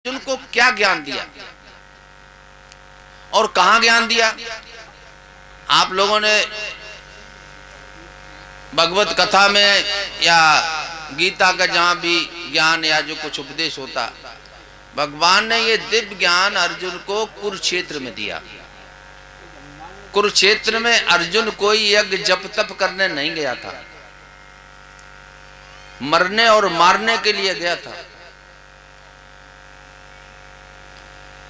अर्जुन को क्या ज्ञान दिया और कहां ज्ञान दिया। आप लोगों ने भगवत कथा में या गीता का जहां भी ज्ञान या जो कुछ उपदेश होता, भगवान ने ये दिव्य ज्ञान अर्जुन को कुरुक्षेत्र में दिया। कुरुक्षेत्र में अर्जुन कोई यज्ञ जप तप करने नहीं गया था, मरने और मारने के लिए गया था।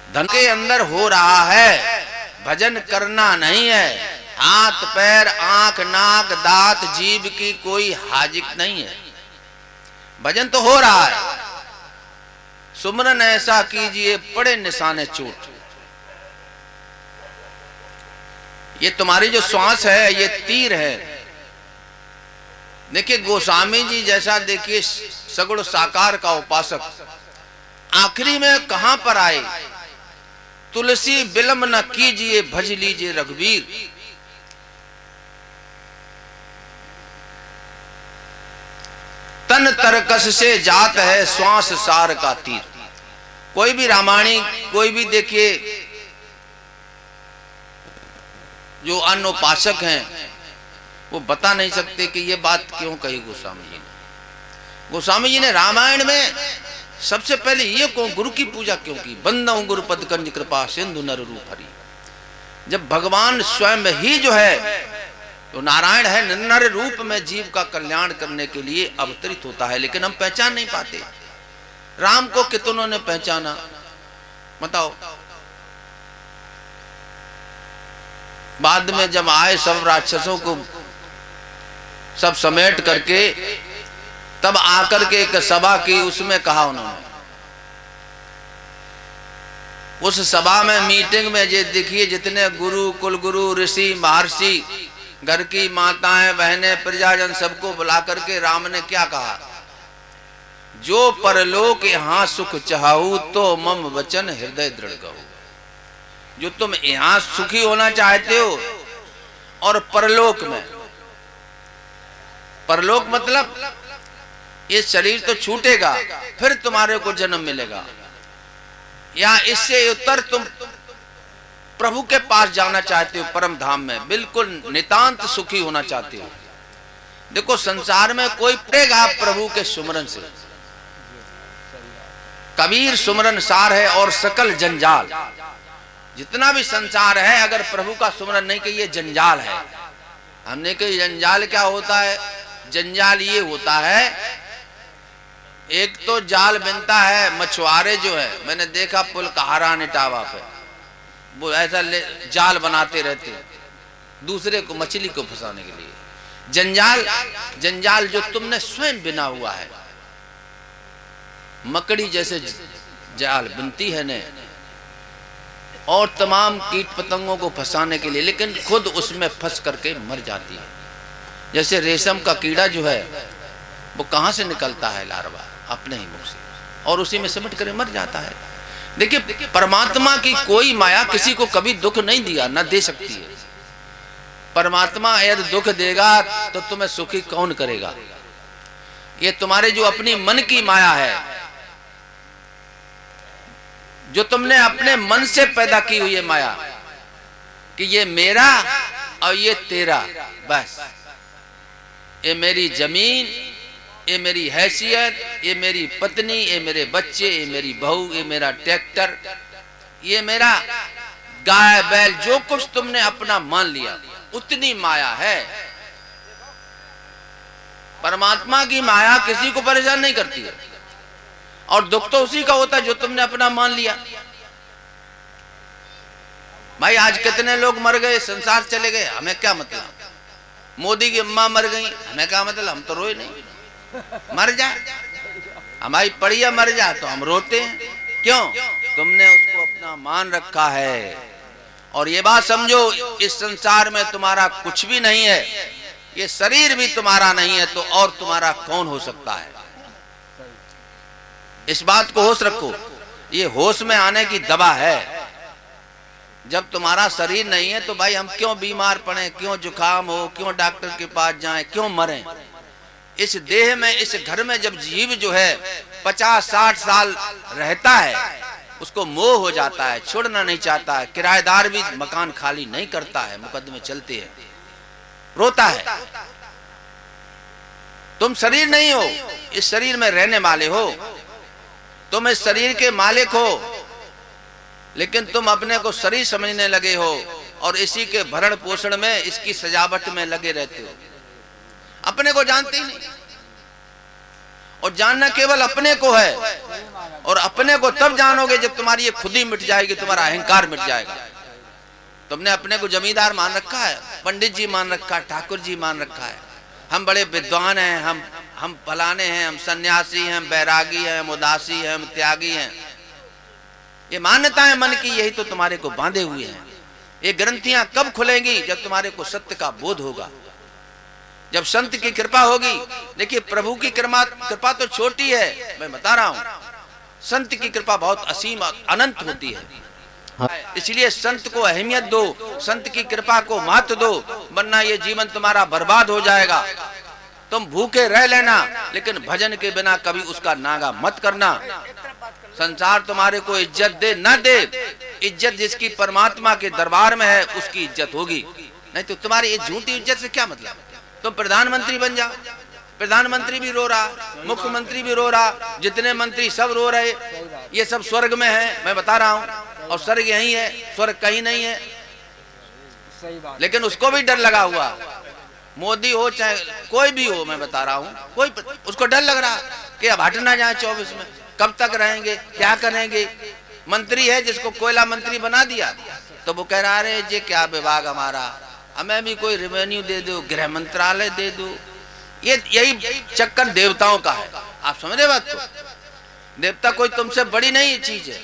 धन के अंदर हो रहा है, भजन करना नहीं है। हाथ पैर आंख नाक दांत जीभ की कोई हाजिक नहीं है, भजन तो हो रहा है। सुमरन ऐसा कीजिए पड़े निशाने चोट। ये तुम्हारी जो श्वास है ये तीर है। देखिए गोस्वामी जी जैसा, देखिए सगुण साकार का उपासक आखिरी में कहां पर आए। तुलसी विलंब न कीजिए भज लीजिए रघुवीर। तन तरकस से जात है श्वास सार का तीर। कोई भी रामायणी कोई भी देखिए जो अन्य उपासक हैं वो बता नहीं सकते कि ये बात क्यों कही गोस्वामी जी ने। गोस्वामी जी ने रामायण में सबसे पहले ये को गुरु की पूजा क्यों की। बंदौ गुरुपद कंज कृपा सिंधु नर रूप हरि। जब भगवान स्वयं ही जो है तो नारायण है, नर रूप में जीव का कल्याण करने के लिए अवतरित होता है, लेकिन हम पहचान नहीं पाते। राम को कितनों ने पहचाना बताओ। बाद में जब आए सब राक्षसों को सब समेट करके, तब आकर के एक सभा की, उसमें कहा उन्होंने, उस सभा में मीटिंग में ये देखिए जितने गुरु कुलगुरु ऋषि महर्षि घर की माताएं बहनें प्रजाजन सबको बुला करके राम ने क्या कहा। जो परलोक यहाँ सुख चाहू तो मम वचन हृदय दृढ़ कहू। जो तुम यहाँ सुखी होना चाहते हो और परलोक में, परलोक मतलब ये शरीर तो छूटेगा फिर तुम्हारे को जन्म मिलेगा, या इससे उत्तर तुम प्रभु के पास जाना चाहते हो परम धाम में, बिल्कुल नितांत सुखी होना चाहते हो। देखो संसार में कोई पड़ेगा प्रभु के सुमरन से। कबीर सुमरन सार है और सकल जंजाल। जितना भी संसार है अगर प्रभु का सुमरन नहीं किया जंजाल है। हमने कही जंजाल क्या होता है। जंजाल ये होता है, एक तो जाल बनता है, मछुआरे जो है मैंने देखा पुल कहारा निटावा पे वो ऐसा जाल बनाते रहते हैं दूसरे को मछली को फंसाने के लिए। जंजाल, जंजाल जो तुमने स्वयं बिना हुआ है। मकड़ी जैसे जाल बनती है ने और तमाम कीट पतंगों को फंसाने के लिए, लेकिन खुद उसमें फंस करके मर जाती है। जैसे रेशम का कीड़ा जो है वो कहां से निकलता है, लार्वा अपने ही मुख से, और उसी में सिमट कर मर जाता है। देखिए परमात्मा की कोई माया किसी को कभी दुख नहीं दिया, ना दे सकती है। परमात्मा यदि दुख देगा तो तुम्हें सुखी कौन करेगा। ये तुम्हारे जो अपनी मन की माया है, जो तुमने अपने मन से पैदा की हुई है माया, कि ये मेरा और ये तेरा, बस ये मेरी जमीन, ये मेरी हैसियत, ये मेरी पत्नी, ये मेरे बच्चे, ये मेरी बहू, ये मेरा ट्रैक्टर, ये मेरा गाय बैल, जो कुछ तुमने अपना मान लिया उतनी माया है। परमात्मा की माया किसी को परेशान नहीं करती है, और दुख तो उसी का होता है जो तुमने अपना मान लिया। भाई आज कितने लोग मर गए, संसार चले गए, हमें क्या मतलब। मोदी की अम्मा मर गई, हमें क्या मतलब, हम तो रोए नहीं। मर जाए, हमारी पड़िया मर जाए तो हम रोते हैं। क्यों? तुमने उसको अपना मान रखा है। और ये बात समझो, इस संसार में तुम्हारा कुछ भी नहीं है, ये शरीर भी तुम्हारा नहीं है, तो और तुम्हारा कौन हो सकता है। इस बात को होश रखो, ये होश में आने की दवा है। जब तुम्हारा शरीर नहीं है तो भाई हम क्यों बीमार पड़े, क्यों जुकाम हो, क्यों डॉक्टर के पास जाएं, क्यों मरें। इस देह में, इस घर में जब जीव जो है 50-60 साल रहता है, उसको मोह हो जाता है, छोड़ना नहीं चाहता है। किराएदार भी मकान खाली नहीं करता है, मुकदमे चलते हैं, रोता है। तुम शरीर नहीं हो, इस शरीर में रहने वाले हो, तुम इस शरीर के मालिक हो, लेकिन तुम अपने को शरीर समझने लगे हो और इसी के भरण पोषण में, इसकी सजावट में लगे रहते हो। अपने को जानते ही नहीं, और जानना केवल अपने को है, और अपने को तब जानोगे जब तुम्हारी ये खुदी मिट जाएगी, तुम्हारा अहंकार मिट जाएगा। तुमने अपने को जमींदार मान रखा है, पंडित जी मान रखा है, ठाकुर जी मान रखा है, हम बड़े विद्वान हैं, हम फलाने हैं, हम सन्यासी हैं, हम बैरागी हैं, हम उदासी हैं, हम त्यागी हैं। ये मान्यताएं मन की, यही तो तुम्हारे को बांधे हुए हैं। ये ग्रंथियां कब खुलेंगी? जब तुम्हारे को सत्य का बोध होगा, जब संत की कृपा होगी। देखिए, प्रभु की कृपा तो छोटी है, मैं बता रहा हूं, संत की कृपा बहुत असीम अनंत होती है। इसलिए संत को अहमियत दो, संत की कृपा को महत्व दो, वरना ये जीवन तुम्हारा बर्बाद हो जाएगा। तुम भूखे रह लेना, लेकिन भजन के बिना कभी उसका नागा मत करना। संसार तुम्हारे को इज्जत दे न दे, इज्जत जिसकी परमात्मा के दरबार में है उसकी इज्जत होगी, नहीं तो तुम्हारी ये झूठी इज्जत से क्या मतलब। तुम प्रधानमंत्री बन जाओ, प्रधानमंत्री भी रो रहा, मुख्यमंत्री भी रो रहा, जितने मंत्री सब रो रहे, ये सब स्वर्ग में है, मैं बता रहा हूँ, और स्वर्ग यही है, स्वर्ग कहीं नहीं है। लेकिन उसको भी डर लगा हुआ, मोदी हो चाहे कोई भी हो, मैं बता रहा हूँ, कोई उसको डर लग रहा कि अब हट ना जाए 24 में, कब तक रहेंगे, क्या करेंगे। मंत्री है जिसको कोयला मंत्री बना दिया, तो वो कह रहा है ये क्या विभाग हमारा, हमें भी कोई रेवेन्यू दे दो, गृह मंत्रालय दे दो। यही चक्कर देवताओं का है। आप समझ रहे बात को? देवता कोई तुमसे बड़ी नहीं चीज है,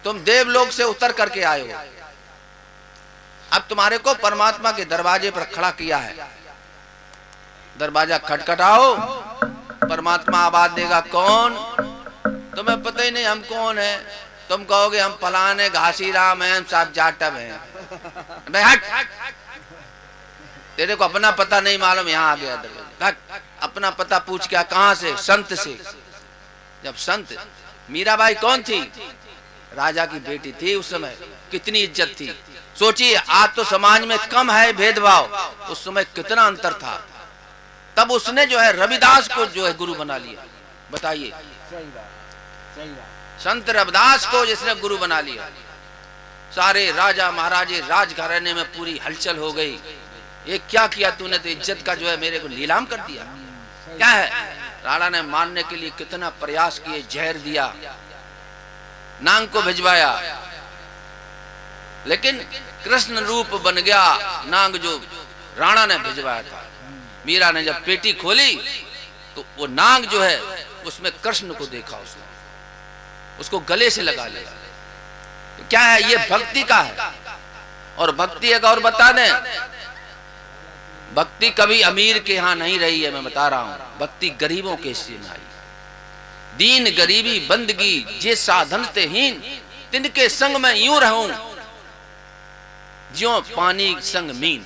तुम देवलोक से उतर करके आए हो। अब तुम्हारे को परमात्मा के दरवाजे पर खड़ा किया है, दरवाजा खटखटाओ, परमात्मा आवाज देगा, कौन? तुम्हें पता ही नहीं हम कौन है। तुम कहोगे हम फलाने घासीराम हैं, हम साहब जाटव हैं। हट, तेरे को अपना पता नहीं मालूम, यहाँ आ गया दरवाजा। अपना पता पूछ क्या, कहाँ से? संत से। जब संत, मीराबाई कौन थी? राजा की बेटी थी। उस समय कितनी इज्जत थी, सोचिए। आज तो समाज में कम है भेदभाव, उस समय कितना अंतर था। तब उसने जो है रविदास को जो है गुरु बना लिया। बताइए, संत रविदास को जिसने गुरु बना लिया, सारे राजा महाराजे राजघराने में पूरी हलचल हो गई। ये क्या किया तूने, तो इज्जत का जो है मेरे को नीलाम कर दिया। क्या है? राणा ने मारने के लिए कितना प्रयास किए, जहर दिया, नांग को भिजवाया, लेकिन कृष्ण रूप बन गया नांग जो राणा ने भिजवाया था। मीरा ने जब पेटी खोली तो वो नांग जो है उसमें कृष्ण को देखा, उसको गले से लगा लिया। तो क्या है? ये भक्ति का है। और भक्ति एक और बता दें, भक्ति कभी अमीर के यहाँ नहीं रही है, मैं बता रहा हूं। भक्ति गरीबों के हिस्से में आई। दीन गरीबी बंदगी जे साधन ते हीन, तिनके संग में यूं रहूं ज्यों पानी संग मीन।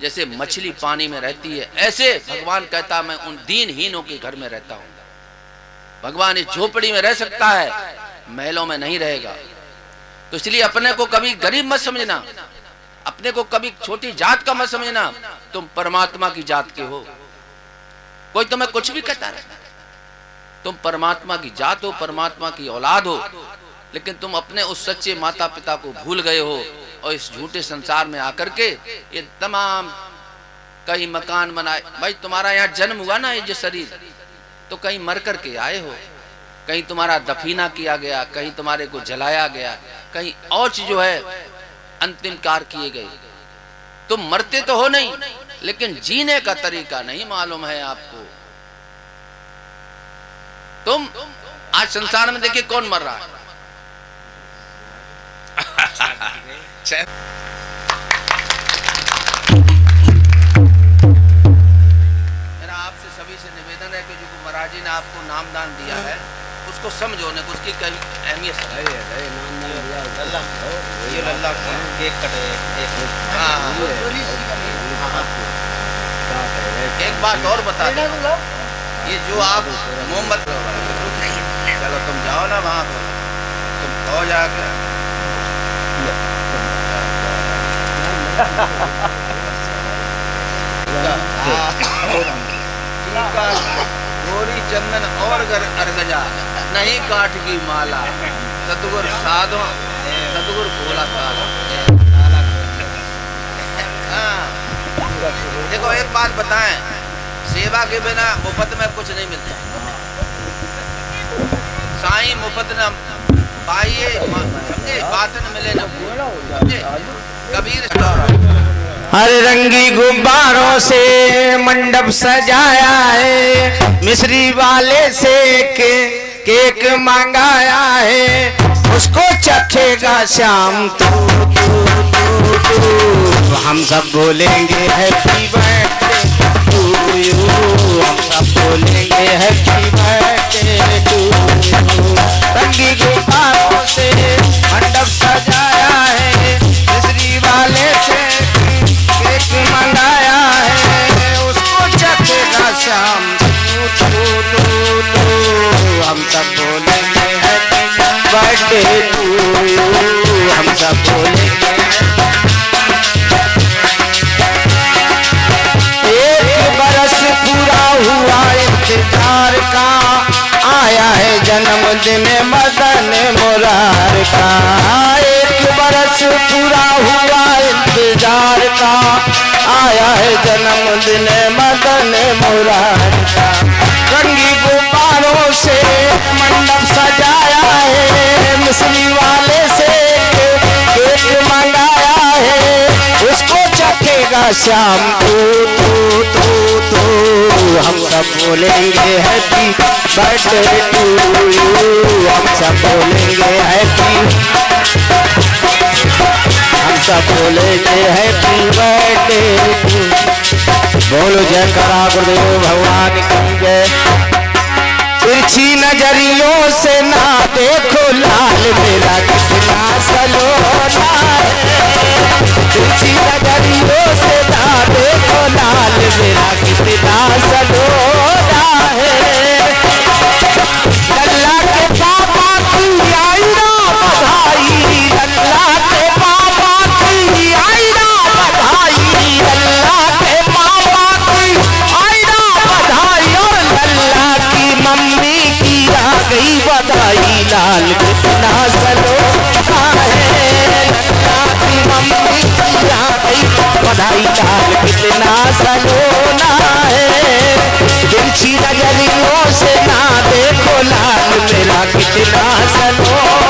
जैसे मछली पानी में रहती है, ऐसे भगवान कहता मैं उन दीनहीनों के घर में रहता हूं। भगवान इस झोपड़ी में रह सकता है, महलों में नहीं रहेगा। तो इसलिए अपने को कभी गरीब मत समझना, अपने को कभी छोटी जात का मत समझना। तुम परमात्मा की जात के हो। कोई तुम्हें कुछ भी कहता रहे, तुम परमात्मा की जात हो, परमात्मा की औलाद हो, लेकिन तुम अपने उस सच्चे माता पिता को भूल गए हो और इस झूठे संसार में आकर के ये तमाम कहीं मकान बनाए। भाई तुम्हारा यहाँ जन्म हुआ ना, ये जो शरीर, तो कहीं मर कर के आए हो, कहीं तुम्हारा दफीना किया गया, कहीं तुम्हारे को जलाया गया, कहीं औच जो है अंतिम कार किए गए। तुम मरते तो हो नहीं, लेकिन जीने का तरीका नहीं मालूम है आपको। तुम आज संसार में देखिए कौन मर रहा है। मेरा आपसे सभी से निवेदन है कि जो महाराज जी ने आपको नामदान दिया है उसको समझो, ने उसकी कई अहमियत है। ये लल्ला केक कटे, एक बात और बता दो, ये जो आप मोहम्मद, चलो तुम जाओ ना वहां पर, तुम हो जाकर गोरी चंदन और अर्गजा नहीं काठ की माला, सतगुर साधो सतगुर भोला साला। देखो एक बात बताएं, सेवा के बिना मुफ्त में कुछ नहीं मिलता। साईं मुफ्त न पाइए, समझे, बात न मिले न समझे। कबीर हर रंगी गुब्बारों से मंडप सजाया है, मिश्री वाले से केक मंगाया है, उसको चखेगा शाम तू तू तू तू। हम सब बोलेंगे हैप्पी बर्थडे टू यू, हम सब बोलेंगे हैप्पी बर्थडे टू यू। रंगी गुब्बारों से मंडप सजाया है, मिश्री वाले से केक मंगाया है, उसको चखेगा शाम तू तू तू तू। हम सब बोलेंगे हैप्पी बर्थडे टू यू, हम सब बोलेंगे। एक बरस पूरा हुआ इंतजार का, आया है जन्मदिन मदन मुरार का। एक बरस पूरा हुआ इंतजार का, आया है जन्मदिन मदन मुरार का। रंगी गुब्बारों से मंडप सजाया है, मिश्री वाले से केक मंगाया है, उसको चखेगा शाम तू तू तू तू। हम सब बोलेंगे हैप्पी बर्थडे टू यू, हम सब बोलेंगे हैप्पी, हम सब बोलेंगे हैप्पी बर्थडे टू। बोलो जय करा गुरुदेव भगवान की जय। तिरछी नजरियों से ना देखो लाल मेरा कितना सलोना है, तिरछी नजरियों से ना देखो लाल मेरा कितना सलोना है। लल्ला के पापा की आई ना बधाई, लल्ला के पापा की आई ना बधाई, लल्ला के पापा की आई ना बधाई, और लल्ला की मम्मी की आ गई बधाई। लाल कितना सलोना है, लल्ला की मम्मी की आ गई बधाई, लाल कितना सलोना है। तिरछी नजरियों से ना देखो लाल मेरा कितना सलोना